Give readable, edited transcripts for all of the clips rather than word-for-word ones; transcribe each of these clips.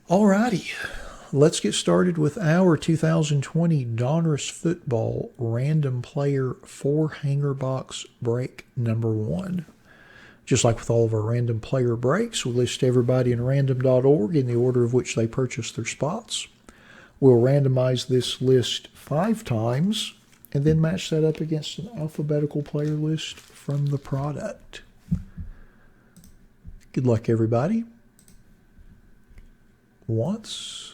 Alrighty, let's get started with our 2020 Donruss Football Random Player 4-Hanger Box Break number 1. Just like with all of our random player breaks, we list everybody in random.org in the order of which they purchased their spots. We'll randomize this list 5 times and then match that up against an alphabetical player list from the product. Good luck, everybody. Once,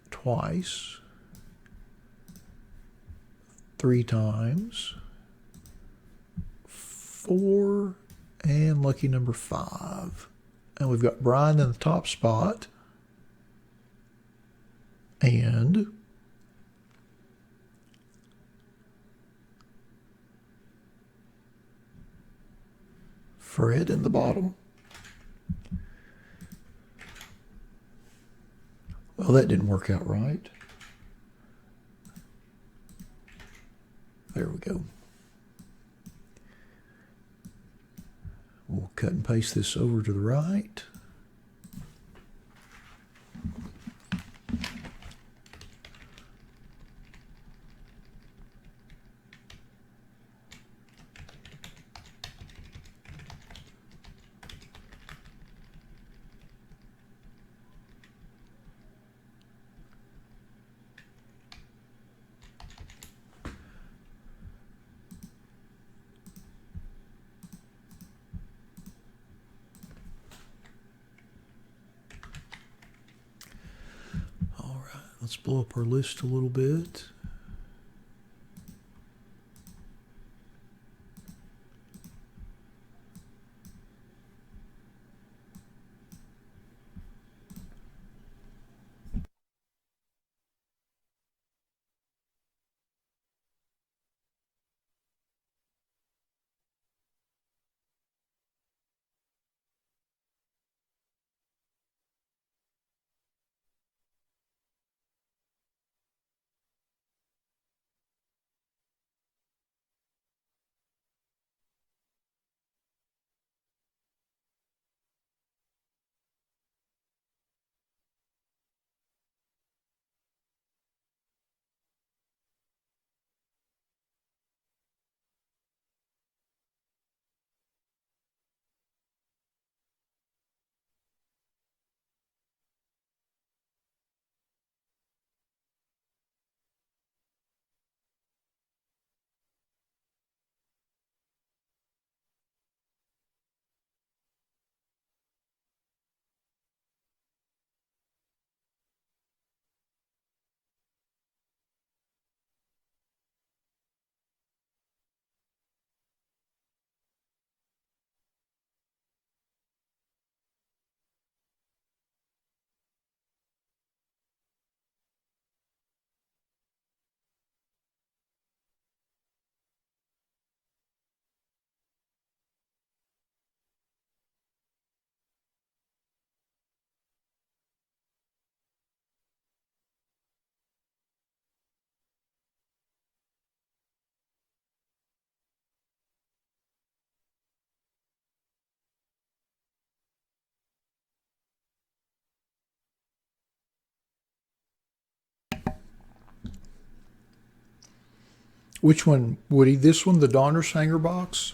twice, 3 times, 4, and lucky number 5. And we've got Brian in the top spot. And Fred in the bottom. Well, that didn't work out right. There we go. We'll cut and paste this over to the right. Let's blow up our list a little bit. Which one, Woody? This one, the Donruss hanger box?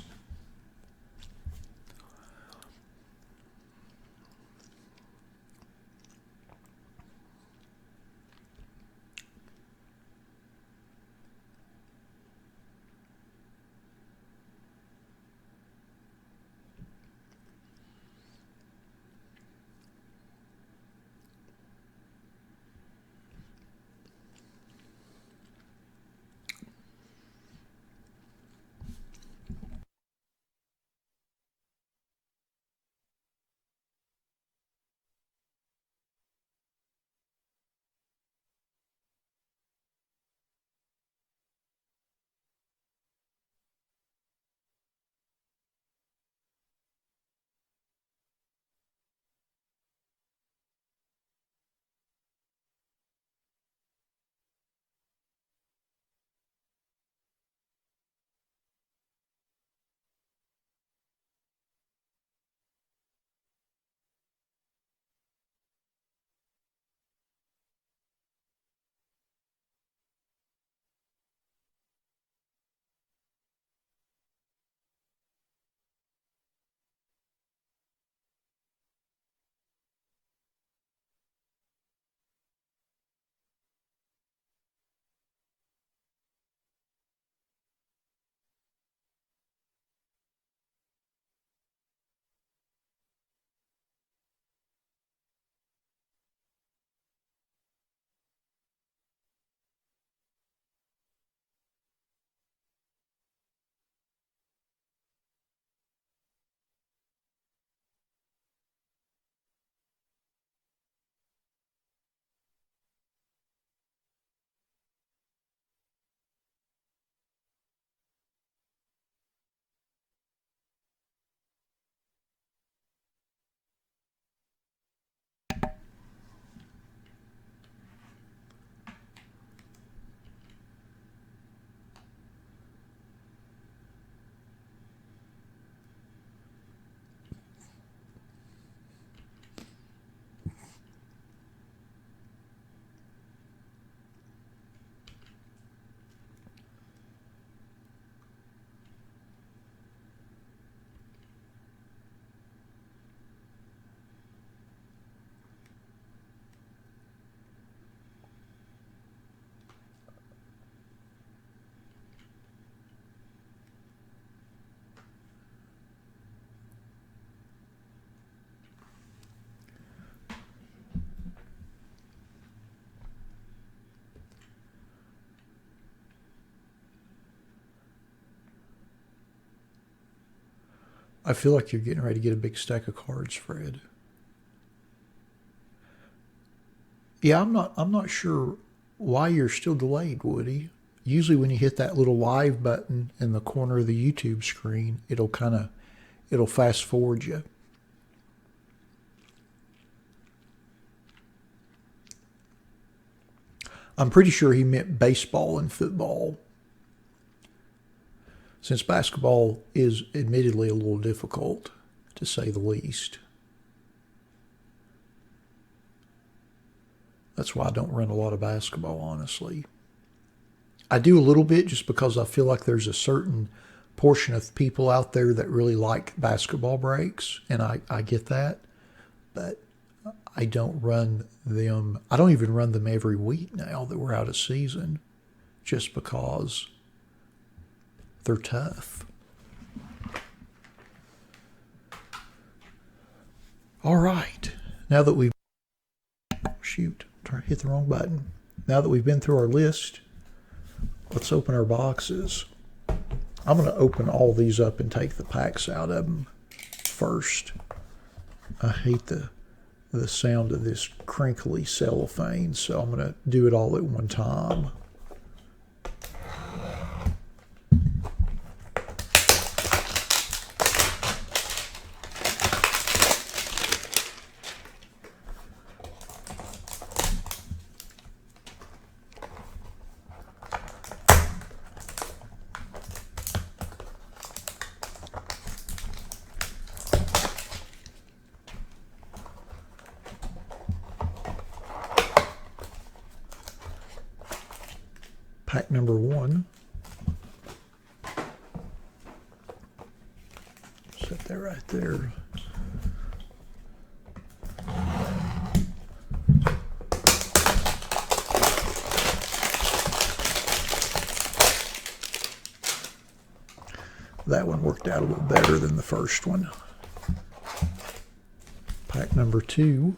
I feel like you're getting ready to get a big stack of cards, Fred. Yeah, I'm not sure why you're still delayed, Woody. Usually when you hit that little live button in the corner of the YouTube screen, it'll fast forward you. I'm pretty sure he meant baseball and football, since basketball is admittedly a little difficult, to say the least. That's why I don't run a lot of basketball, honestly. I do a little bit just because I feel like there's a certain portion of people out there that really like basketball breaks, and I get that, but I don't run them. I don't even run them every week now that we're out of season, just because they're tough. All right. Now that we've... Shoot. Hit the wrong button. Now that we've been through our list, let's open our boxes. I'm going to open all these up and take the packs out of them first. I hate the sound of this crinkly cellophane, so I'm going to do it all at one time. Pack number 1. Set that right there. That one worked out a little better than the first one. Pack number 2.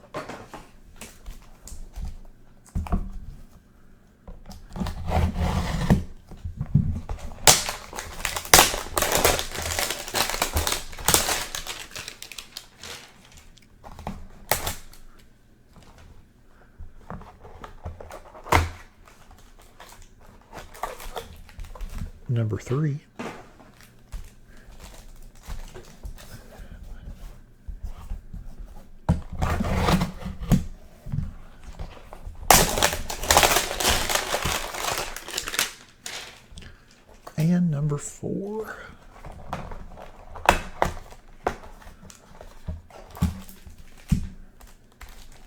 Number 3. And number 4.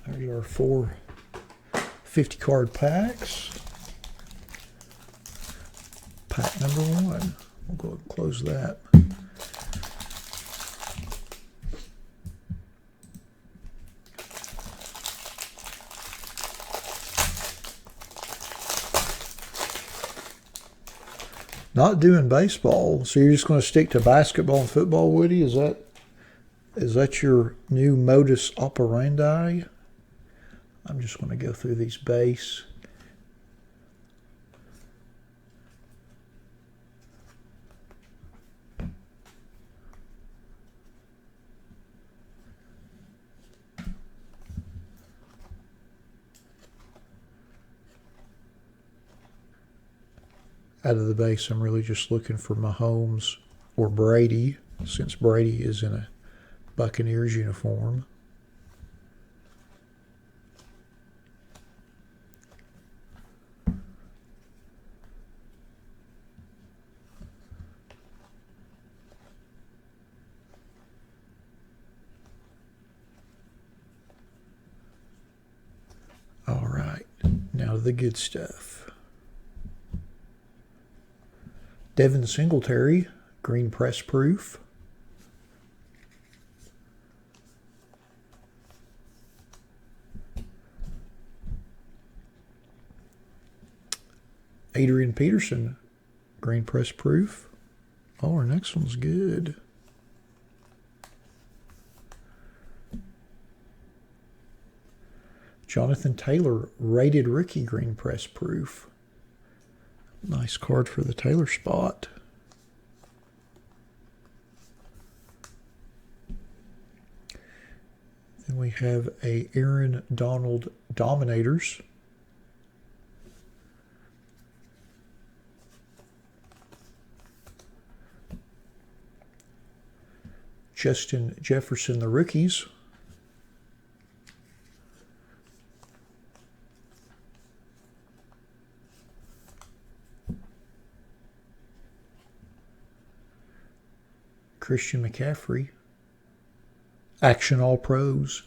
There's our 4 50 card packs. Pack number 1. We'll go ahead and close that. Not doing baseball, so you're just going to stick to basketball and football, Woody? Is that your new modus operandi? I'm just going to go through these base. Out of the base, I'm really just looking for Mahomes or Brady, since Brady is in a Buccaneers uniform. All right, now to the good stuff. Devin Singletary, green press proof. Adrian Peterson, green press proof. Oh, our next one's good. Jonathan Taylor, rated rookie, green press proof. Nice card for the Taylor spot. have a Aaron Donald Dominators. Justin Jefferson, the rookies. Christian McCaffrey. Action All Pros.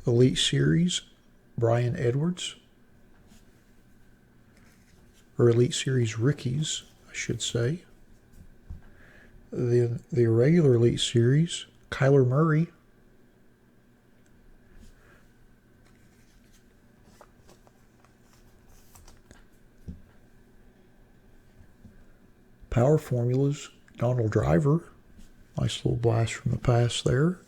Elite Series, Brian Edwards. Or Elite Series rookies, I should say. The irregular Elite Series, Kyler Murray. Power Formulas, Donald Driver. Nice little blast from the past there.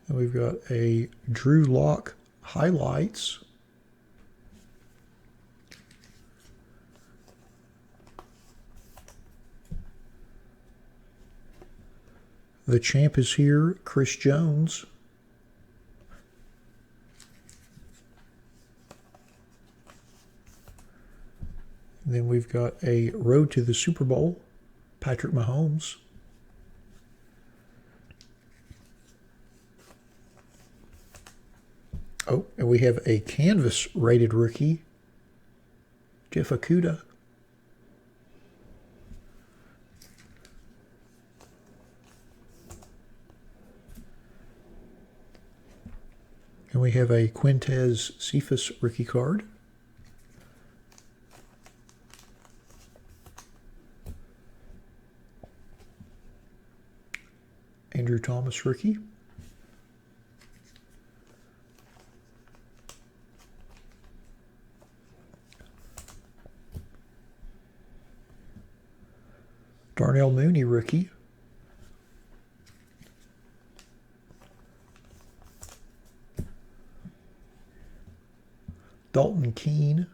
And we've got a Drew Lock Highlights. The champ is here, Chris Jones. And then we've got a Road to the Super Bowl, Patrick Mahomes. Oh, and we have a canvas rated rookie, Jeff Okudah. And we have a Quintez Cephas rookie card. Andrew Thomas rookie. Darnell Mooney rookie. Dalton Keene.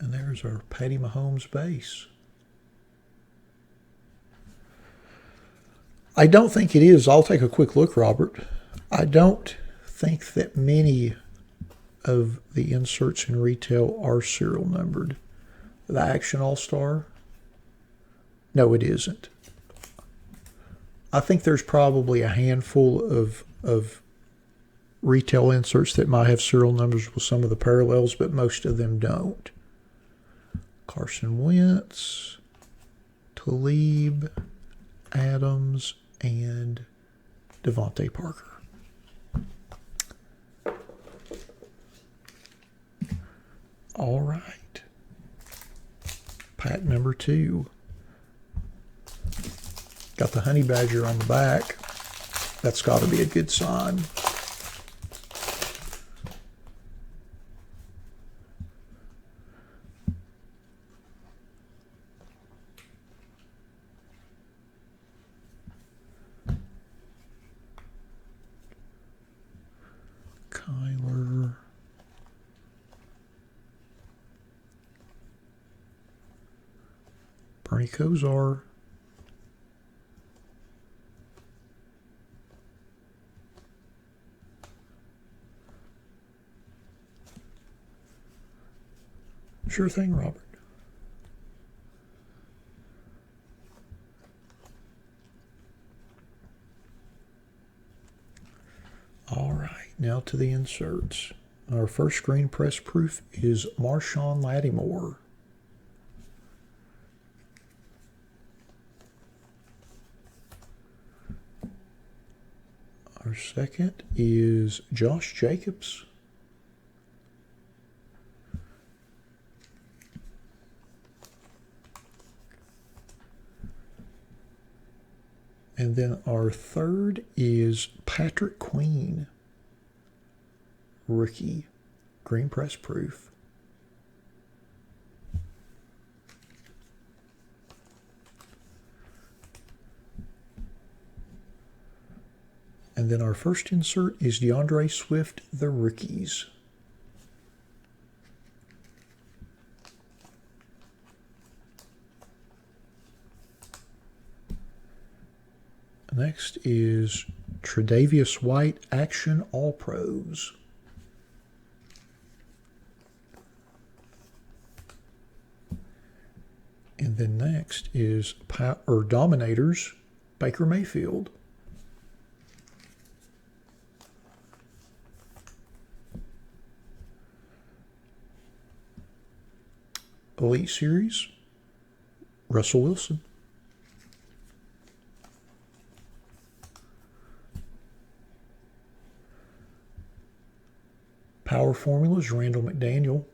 And there's our Patty Mahomes base. I don't think it is. I'll take a quick look, Robert. I don't think that many of the inserts in retail are serial numbered. The Action All-Star? No, it isn't. I think there's probably a handful of retail inserts that might have serial numbers with some of the parallels, but most of them don't. Carson Wentz, Talib, Adams, and Devontae Parker. All right. Pack number 2. Got the honey badger on the back. That's got to be a good sign. Kyler. Bernie Kosar. Sure thing, Robert. All right, now to the inserts. Our first screen press proof is Marshawn Lattimore. Our second is Josh Jacobs. And then our third is Patrick Queen, rookie, green press proof. And And then our first insert is DeAndre Swift, the rookies. Next is Tre'Davious White, Action All-Pros. And then next is Dominators, Baker Mayfield. Elite Series, Russell Wilson. Power Formulas, Randall McDaniel.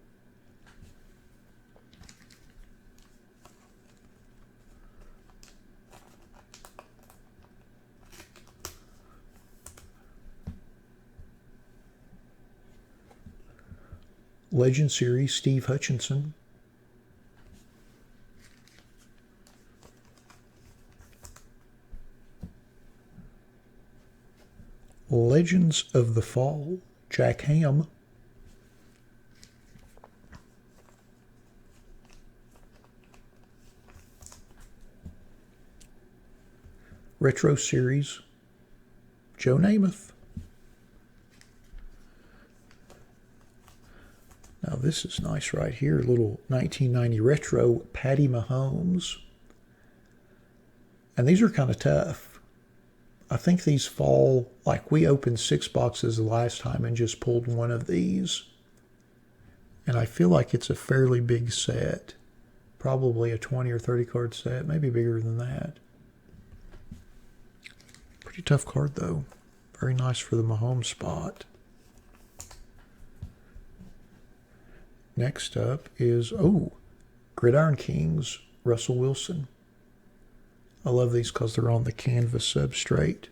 Legend Series, Steve Hutchinson. Legends of the Fall, Jack Ham. Retro Series, Joe Namath. Now this is nice right here, a little 1990 Retro Patty Mahomes. And these are kind of tough. I think these fall, like we opened 6 boxes the last time and just pulled one of these. And I feel like it's a fairly big set. Probably a 20 or 30 card set, maybe bigger than that. Pretty tough card though. Very nice for the Mahomes spot. Next up is, Gridiron Kings, Russell Wilson. I love these because they're on the canvas substrate.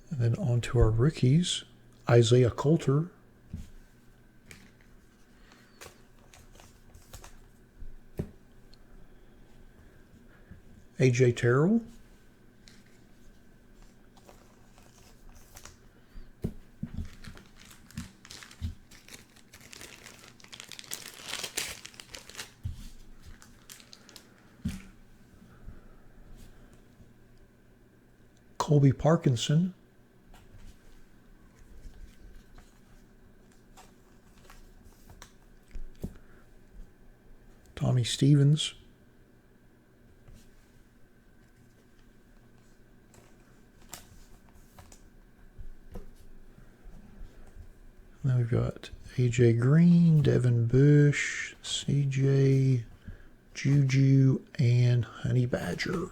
And then on to our rookies, Isaiah Coulter. A.J. Terrell. Colby Parkinson. Tommy Stevens. Then we've got A.J. Green, Devin Bush, C.J. Juju, and Honey Badger.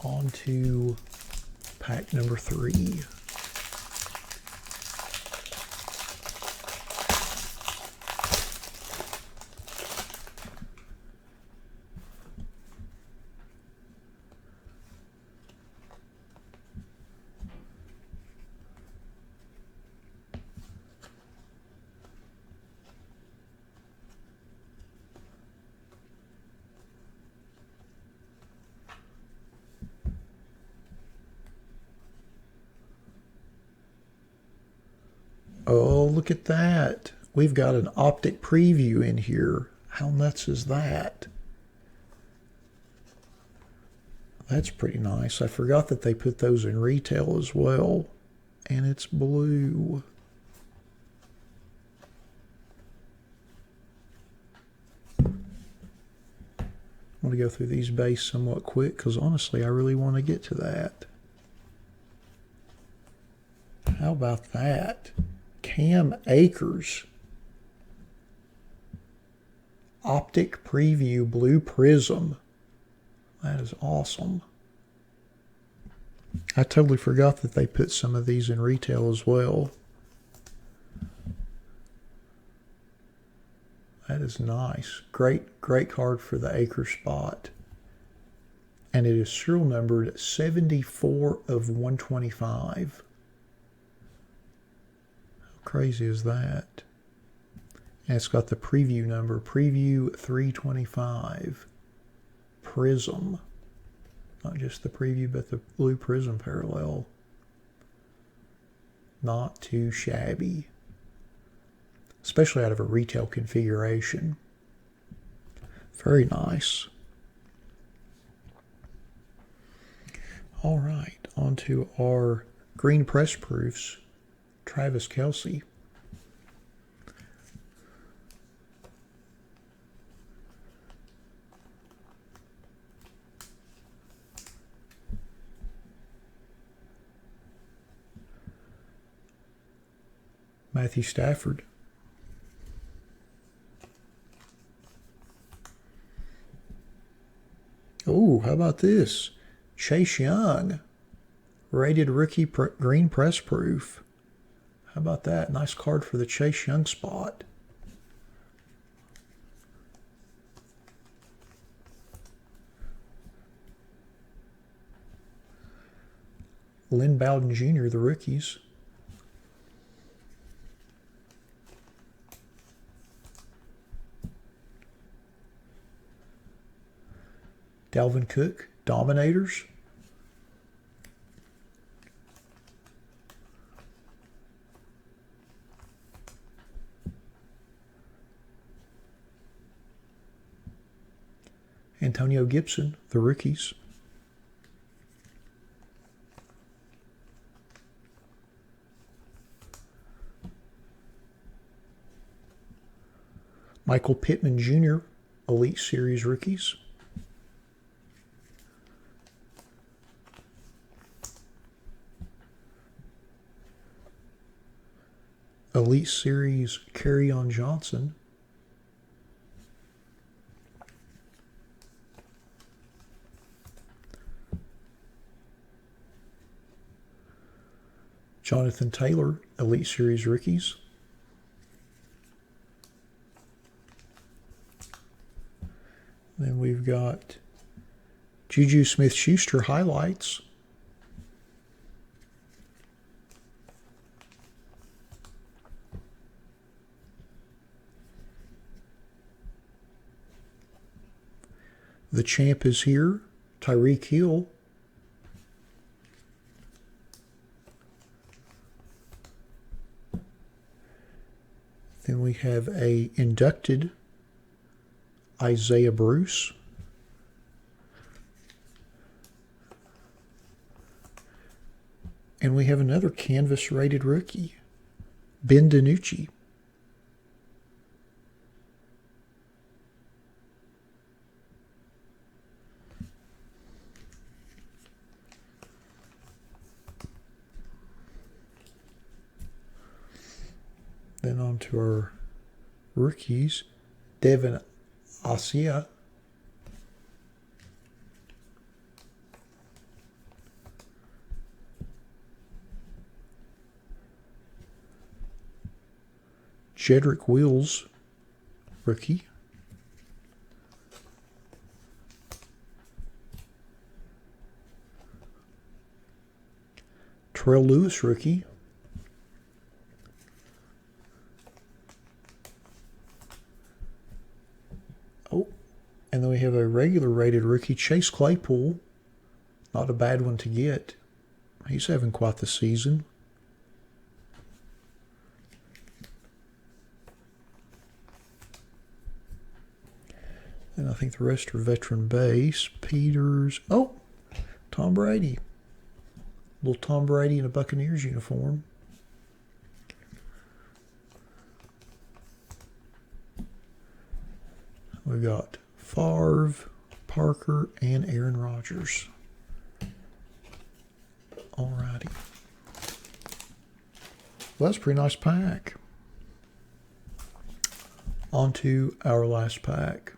On to pack number 3. Oh, look at that. We've got an Optic preview in here. How nuts is that? That's pretty nice. I forgot that they put those in retail as well. And it's blue. I'm going to go through these base somewhat quick because honestly I really want to get to that. How about that? Cam Akers. Optic Preview Blue Prism. That is awesome. I totally forgot that they put some of these in retail as well. That is nice. Great card for the Akers spot. And it is serial numbered 74 of 125. crazy is that? And it's got the preview number, preview 325. Prism. Not just the preview, but the blue prism parallel. Not too shabby. Especially out of a retail configuration. Very nice. All right, on to our green press proofs. Travis Kelce. Matthew Stafford. Oh, how about this? Chase Young. Rated rookie green press proof. How about that? Nice card for the Chase Young spot. Lynn Bowden Jr., the rookies. Dalvin Cook, Dominators. Antonio Gibson, the rookies. Michael Pittman Jr., Elite Series rookies. Elite Series Kerryon Johnson. Jonathan Taylor, Elite Series rookies. Then we've got Juju Smith-Schuster highlights. The champ is here, Tyreek Hill. Then we have a inducted Isaiah Bruce. And we have another canvas rated rookie, Ben DiNucci. Then on to our rookies, Devin Asia. Jedrick Wills, rookie. Terrell Lewis, rookie. Oh, and then we have a regular rated rookie, Chase Claypool. Not a bad one to get. He's having quite the season. And I think the rest are veteran base. Peters. Oh, Tom Brady. Little Tom Brady in a Buccaneers uniform. We've got Favre, Parker, and Aaron Rodgers. Alrighty. Well, that's a pretty nice pack. On to our last pack.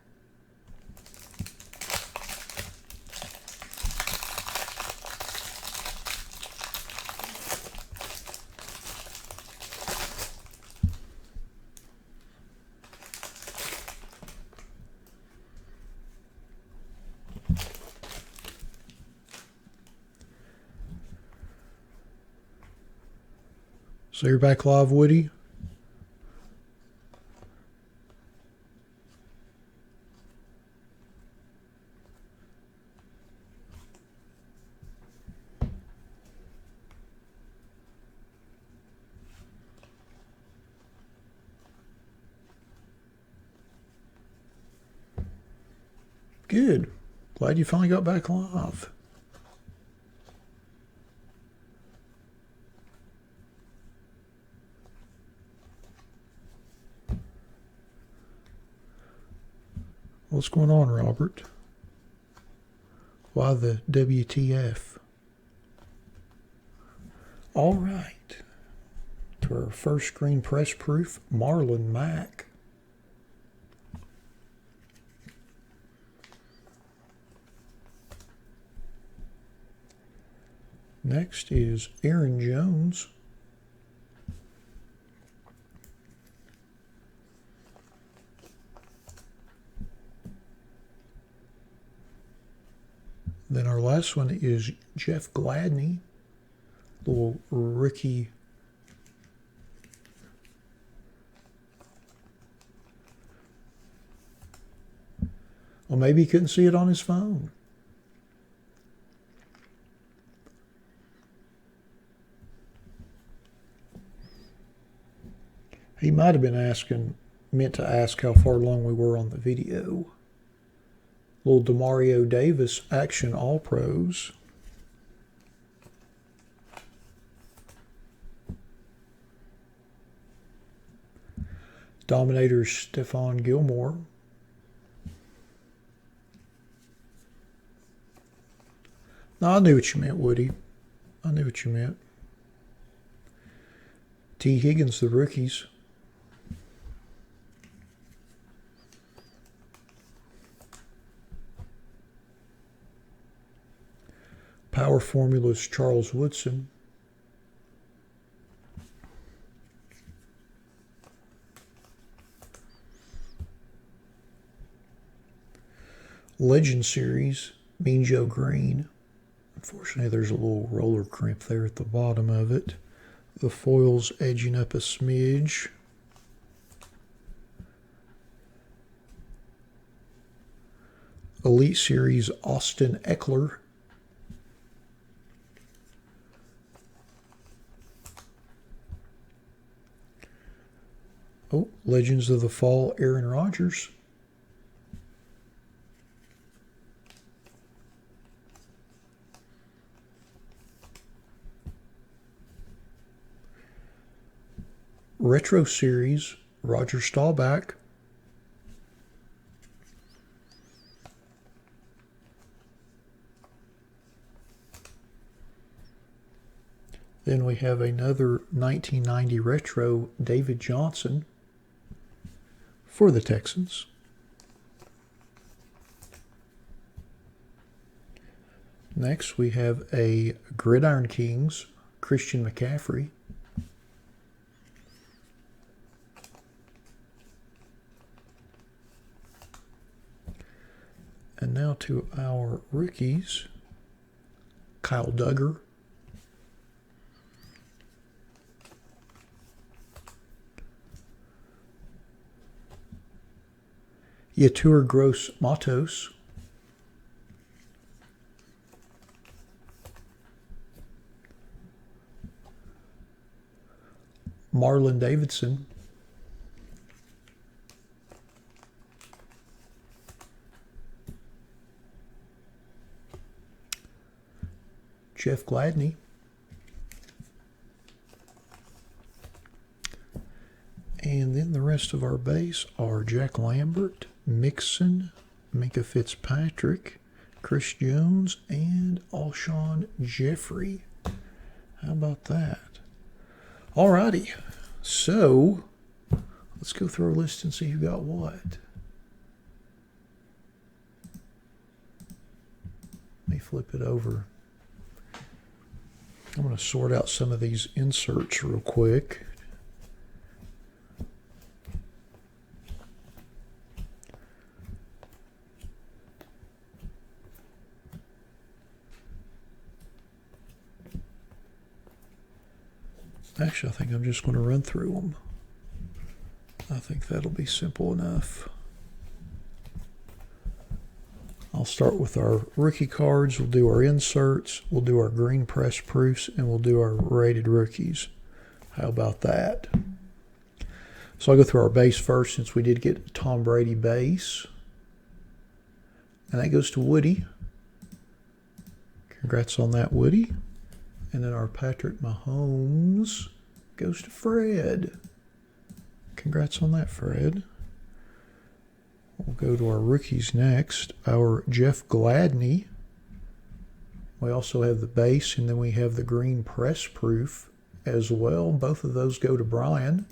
So you're back live, Woody. Good. Glad you finally got back live. What's going on, Robert? Why the WTF? All right. To our first screen press proof, Marlon Mack. Next is Aaron Jones. Then our last one is Jeff Gladney, little rookie. Well, maybe he couldn't see it on his phone. He might have been meant to ask how far along we were on the video. Little Demario Davis Action All Pros. Dominator's Stephon Gilmore. No, I knew what you meant, Woody. I knew what you meant. T. Higgins, the rookies. Power Formulas, Charles Woodson. Legend Series, Mean Joe Green. Unfortunately, there's a little roller crimp there at the bottom of it. The foil's edging up a smidge. Elite Series, Austin Eckler. Oh, Legends of the Fall, Aaron Rodgers. Retro Series, Roger Staubach. Then we have another 1990 Retro, David Johnson for the Texans. Next, we have a Gridiron Kings, Christian McCaffrey. And now to our rookies, Kyle Duggar. Yetur Gross Matos. Marlon Davidson. Jeff Gladney. And then the rest of our base are Jack Lambert, Mixon, Minka Fitzpatrick, Chris Jones, and Alshon Jeffrey. How about that? Alrighty, so let's go through our list and see who got what. Let me flip it over. I'm going to sort out some of these inserts real quick. Actually, I think I'm just going to run through them. I think that'll be simple enough. I'll start with our rookie cards. We'll do our inserts. We'll do our green press proofs, and we'll do our rated rookies. How about that? So I'll go through our base first, since we did get Tom Brady base. And that goes to Woody. Congrats on that, Woody. And then our Patrick Mahomes goes to Fred. Congrats on that, Fred. We'll go to our rookies next. Our Jeff Gladney. We also have the base, and then we have the green press proof as well. Both of those go to Brian.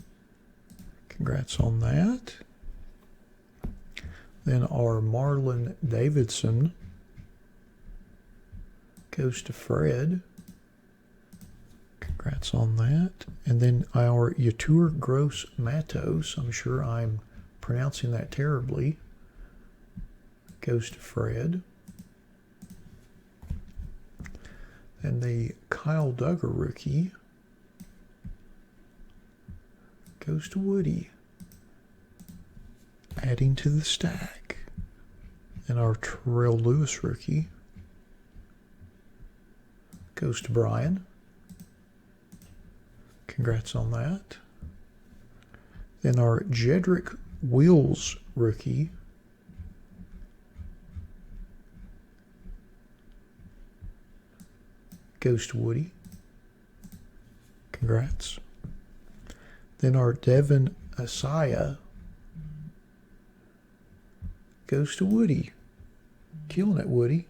Congrats on that. Then our Marlon Davidson goes to Fred. Congrats on that. And then our Yatur Gross Matos, I'm sure I'm pronouncing that terribly, goes to Fred. And the Kyle Duggar rookie goes to Woody. Adding to the stack. And our Terrell Lewis rookie goes to Brian. Congrats on that. Then our Jedrick Wills rookie goes to Woody. Congrats. Then our Devin Asaya goes to Woody. Killing it, Woody.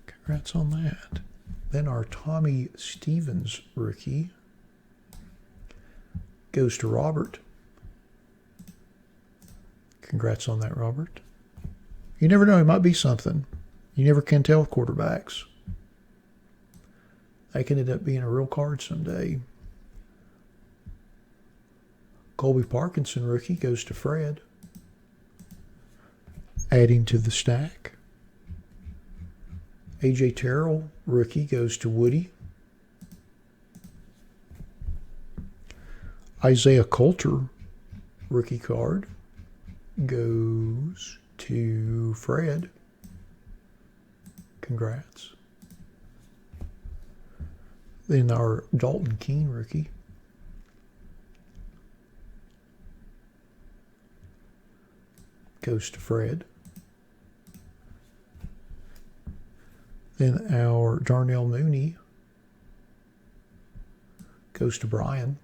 Congrats on that. Then our Tommy Stevens rookie goes to Robert. Congrats on that, Robert. You never know, it might be something. You never can tell with quarterbacks. They can end up being a real card someday. Colby Parkinson rookie goes to Fred. Adding to the stack. A.J. Terrell rookie goes to Woody. Isaiah Coulter rookie card goes to Fred. Congrats. Then our Dalton Keene rookie goes to Fred. Then our Darnell Mooney goes to Brian.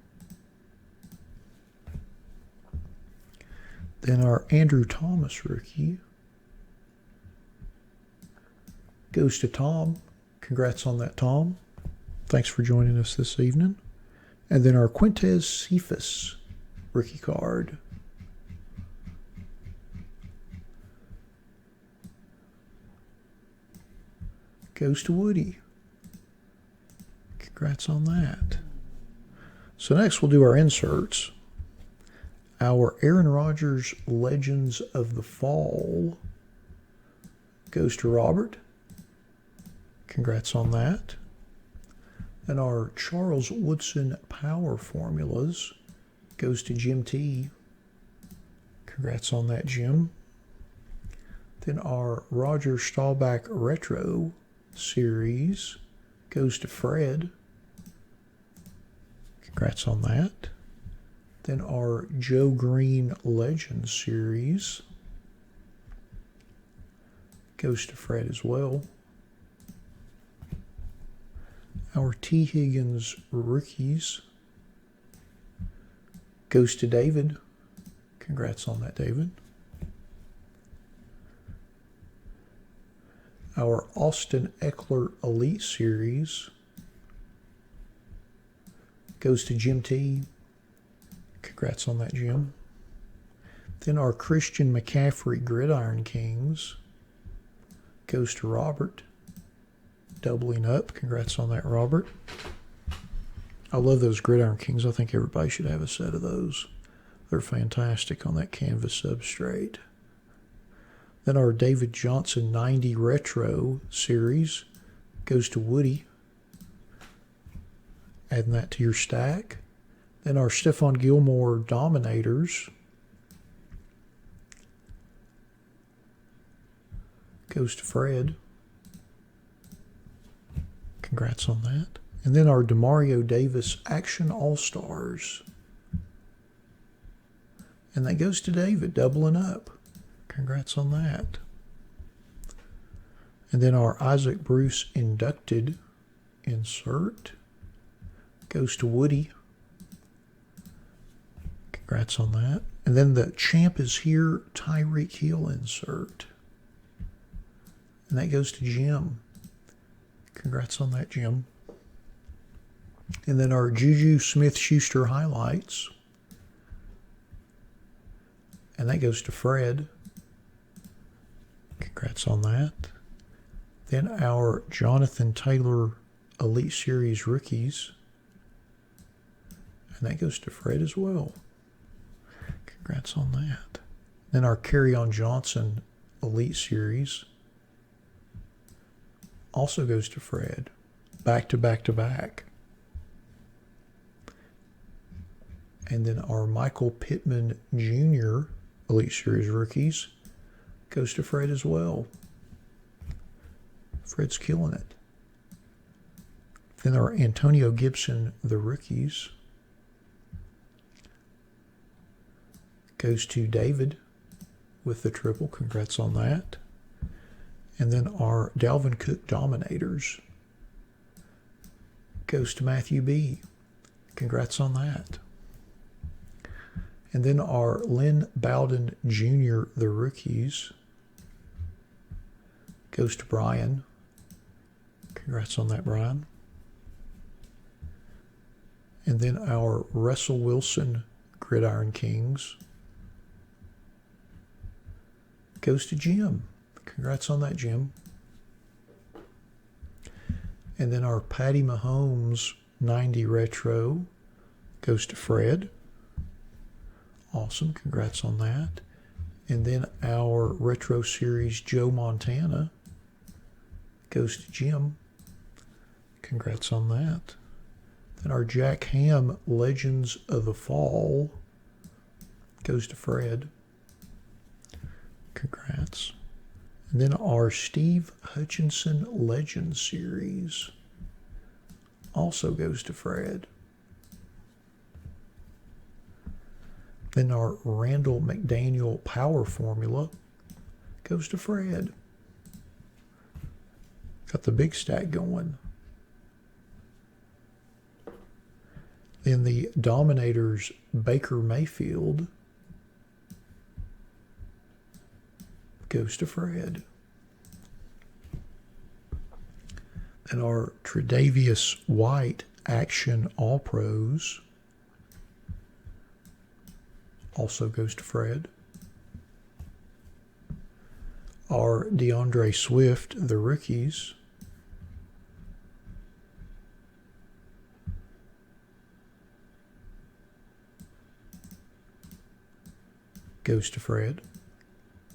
Then our Andrew Thomas rookie goes to Tom. Congrats on that, Tom. Thanks for joining us this evening. And then our Quintez Cephas rookie card goes to Woody. Congrats on that. So next we'll do our inserts. Our Aaron Rodgers Legends of the Fall goes to Robert. Congrats on that. And our Charles Woodson Power Formulas goes to Jim T. Congrats on that, Jim. Then our Roger Staubach Retro Series goes to Fred. Congrats on that. Then our Joe Green Legends Series goes to Fred as well. Our T. Higgins Rookies goes to David. Congrats on that, David. Our Austin Eckler Elite Series goes to Jim T. Congrats on that, Jim. Then our Christian McCaffrey Gridiron Kings goes to Robert. Doubling up. Congrats on that, Robert. I love those Gridiron Kings. I think everybody should have a set of those. They're fantastic on that canvas substrate. Then our David Johnson 90 Retro Series goes to Woody. Adding that to your stack. Then our Stephon Gilmore Dominators goes to Fred. Congrats on that. And then our Demario Davis Action All-Stars. And that goes to David, doubling up. Congrats on that. And then our Isaac Bruce inducted insert goes to Woody. Congrats on that. And then the Champ is Here Tyreek Hill insert. And that goes to Jim. Congrats on that, Jim. And then our Juju Smith-Schuster highlights. And that goes to Fred. Congrats on that. Then our Jonathan Taylor Elite Series rookies. And that goes to Fred as well. Congrats on that. Then our Kerryon Johnson Elite Series also goes to Fred. Back to back to back. And then our Michael Pittman Jr. Elite Series rookies goes to Fred as well. Fred's killing it. Then our Antonio Gibson, the rookies, goes to David with the triple. Congrats on that. And then our Dalvin Cook Dominators goes to Matthew B. Congrats on that. And then our Lynn Bowden Jr., the rookies, goes to Brian. Congrats on that, Brian. And then our Russell Wilson Gridiron Kings goes to Jim. Congrats on that, Jim. And then our Patty Mahomes 90 Retro goes to Fred. Awesome. Congrats on that. And then our Retro Series Joe Montana goes to Jim. Congrats on that. Then our Jack Ham Legends of the Fall goes to Fred. Congrats. And then our Steve Hutchinson Legends Series also goes to Fred. Then our Randall McDaniel Power Formula goes to Fred. Got the big stack going. Then the Dominators Baker Mayfield goes to Fred. And our Tre'Davious White Action All Pros also goes to Fred. Our DeAndre Swift, the rookies, goes to Fred.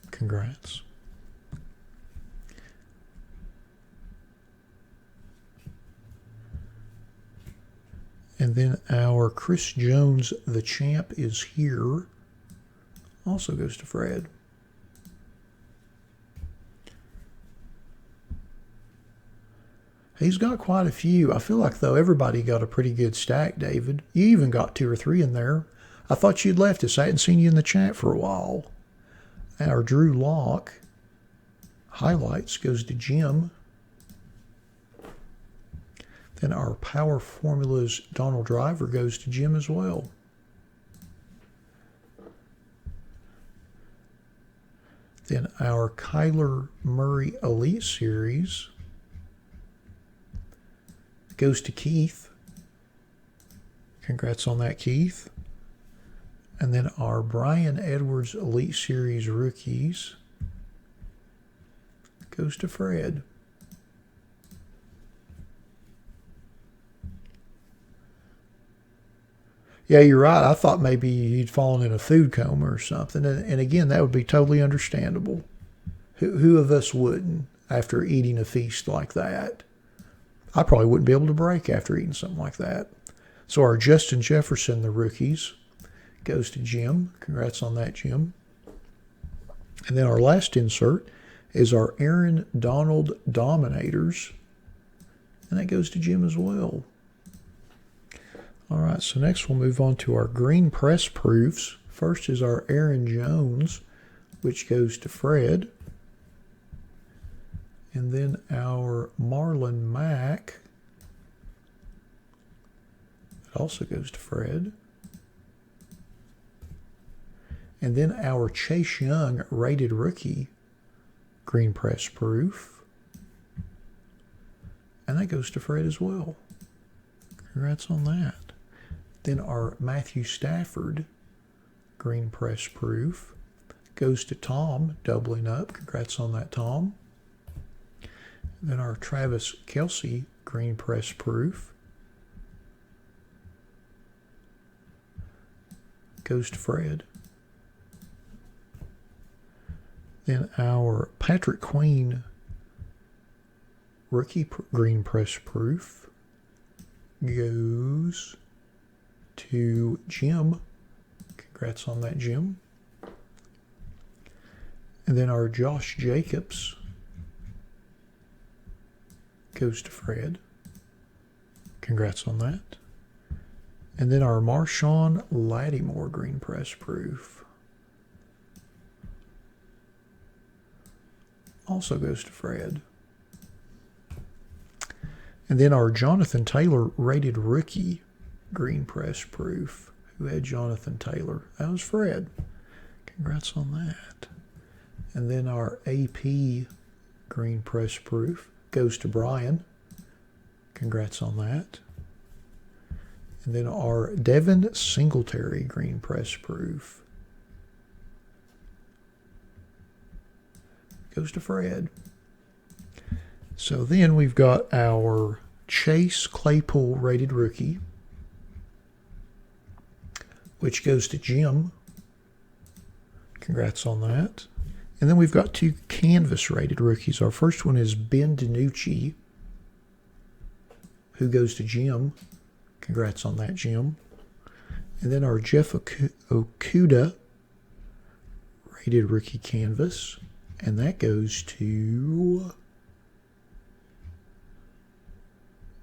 Congrats. And then our Chris Jones, the Champ is Here, also goes to Fred. He's got quite a few. I feel like, though, everybody got a pretty good stack, David. You even got 2 or 3 in there. I thought you'd left us. I hadn't seen you in the chat for a while. Our Drew Lock highlights goes to Jim. Then our Power Formulas Donald Driver goes to Jim as well. Then our Kyler Murray Elite Series goes to Keith. Congrats on that, Keith. And then our Brian Edwards Elite Series Rookies goes to Fred. Yeah, you're right. I thought maybe he'd fallen in a food coma or something. And again, that would be totally understandable. Who of us wouldn't after eating a feast like that? I probably wouldn't be able to break after eating something like that. So our Justin Jefferson, the rookies, goes to Jim. Congrats on that, Jim. And then our last insert is our Aaron Donald Dominators. And that goes to Jim as well. All right, so next we'll move on to our green press proofs. First is our Aaron Jones which goes to Fred. And then our Marlon Mack, that also goes to Fred. And then our Chase Young rated rookie, green press proof. And that goes to Fred as well. Congrats on that. Then our Matthew Stafford, green press proof, goes to Tom, doubling up. Congrats on that, Tom. Then our Travis Kelce, green press proof, goes to Fred. Then our Patrick Queen, rookie green press proof, goes to Jim. Congrats on that, Jim. And then our Josh Jacobs goes to Fred. Congrats on that. And then our Marshawn Lattimore green press proof also goes to Fred. And then our Jonathan Taylor rated rookie green press proof. Who had Jonathan Taylor? That was Fred. Congrats on that. And then our AP green press proof goes to Brian. Congrats on that. And then our Devin Singletary green press proof goes to Fred. So then we've got our Chase Claypool rated rookie, which goes to Jim. Congrats on that. And then we've got two canvas rated rookies. Our first one is Ben DiNucci, who goes to Jim. Congrats on that, Jim. And then our Jeff Okuda rated rookie canvas, and that goes to,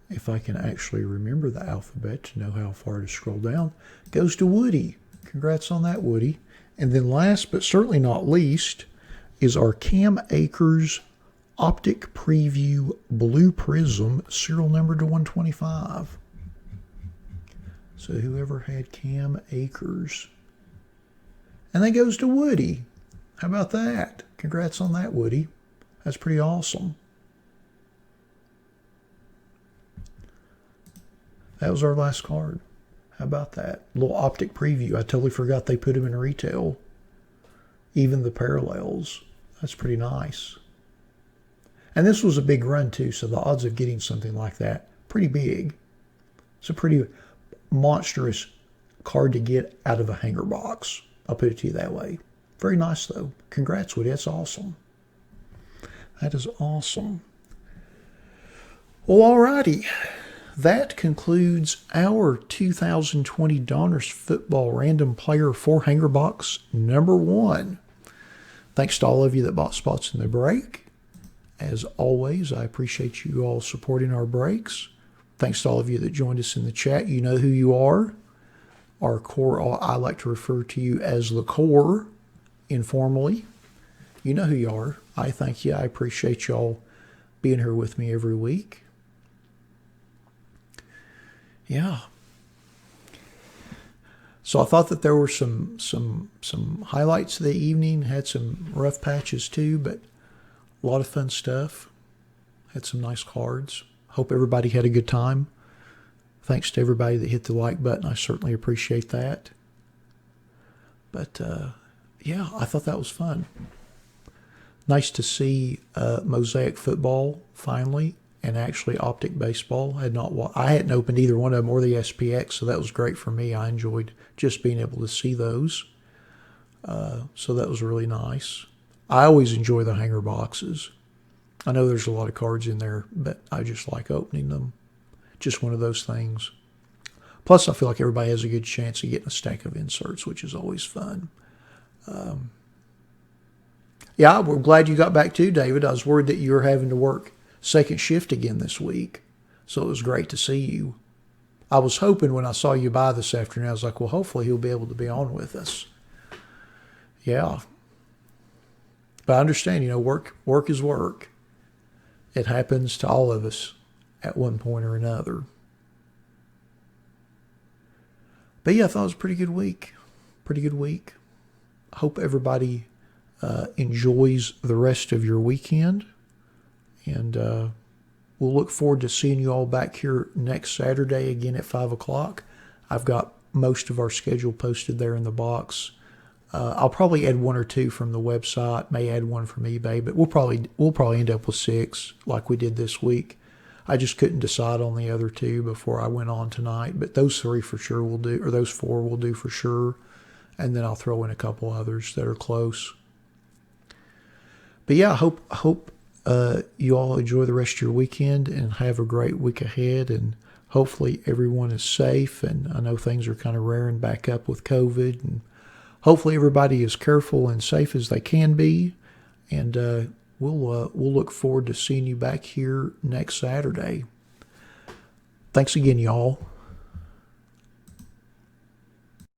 if I can actually remember the alphabet to know how far to scroll down, goes to Woody. Congrats on that, Woody. And then last but certainly not least is our Cam Akers Optic Preview Blue Prism, serial number to 125. So whoever had Cam Akers. And that goes to Woody. How about that? Congrats on that, Woody. That's pretty awesome. That was our last card. How about that? Little Optic Preview. I totally forgot they put them in retail. Even the parallels. That's pretty nice. And this was a big run too, so the odds of getting something like that, pretty big. It's a pretty monstrous card to get out of a hanger box. I'll put it to you that way. Very nice though. Congrats, Woody. That's awesome. That is awesome. Well, alrighty. That concludes our 2020 Donruss Football Random Player 4 Hanger Box number 1. Thanks to all of you that bought spots in the break. As always, I appreciate you all supporting our breaks. Thanks to all of you that joined us in the chat. You know who you are. Our core, I like to refer to you as the core informally. You know who you are. I thank you. I appreciate y'all being here with me every week. Yeah. So I thought that there were some highlights of the evening. Had some rough patches too, but a lot of fun stuff. Had some nice cards. Hope everybody had a good time. Thanks to everybody that hit the like button. I certainly appreciate that. But yeah, I thought that was fun. Nice to see Mosaic Football finally, and actually Optic Baseball. I hadn't opened either one of them or the SPX, so that was great for me. I enjoyed just being able to see those. So that was really nice. I always enjoy the hanger boxes. I know there's a lot of cards in there, but I just like opening them. Just one of those things. Plus, I feel like everybody has a good chance of getting a stack of inserts, which is always fun. Yeah, we're glad you got back too, David. I was worried that you were having to work second shift again this week, so it was great to see you. I was hoping when I saw you by this afternoon, I was like, well, hopefully he'll be able to be on with us. Yeah. But I understand, work is work. It happens to all of us at one point or another. But yeah, I thought it was a pretty good week. Pretty good week. Hope everybody enjoys the rest of your weekend. And we'll look forward to seeing you all back here next Saturday again at 5 o'clock. I've got most of our schedule posted there in the box. I'll probably add one or two from the website, may add one from eBay, but we'll probably end up with 6 like we did this week. I just couldn't decide on the other 2 before I went on tonight, but those 3 for sure will do, or those 4 will do for sure. And then I'll throw in a couple others that are close. But yeah, I hope you all enjoy the rest of your weekend and have a great week ahead. And hopefully everyone is safe. And I know things are kind of rearing back up with COVID. And hopefully everybody is careful and safe as they can be. And we'll look forward to seeing you back here next Saturday. Thanks again, y'all.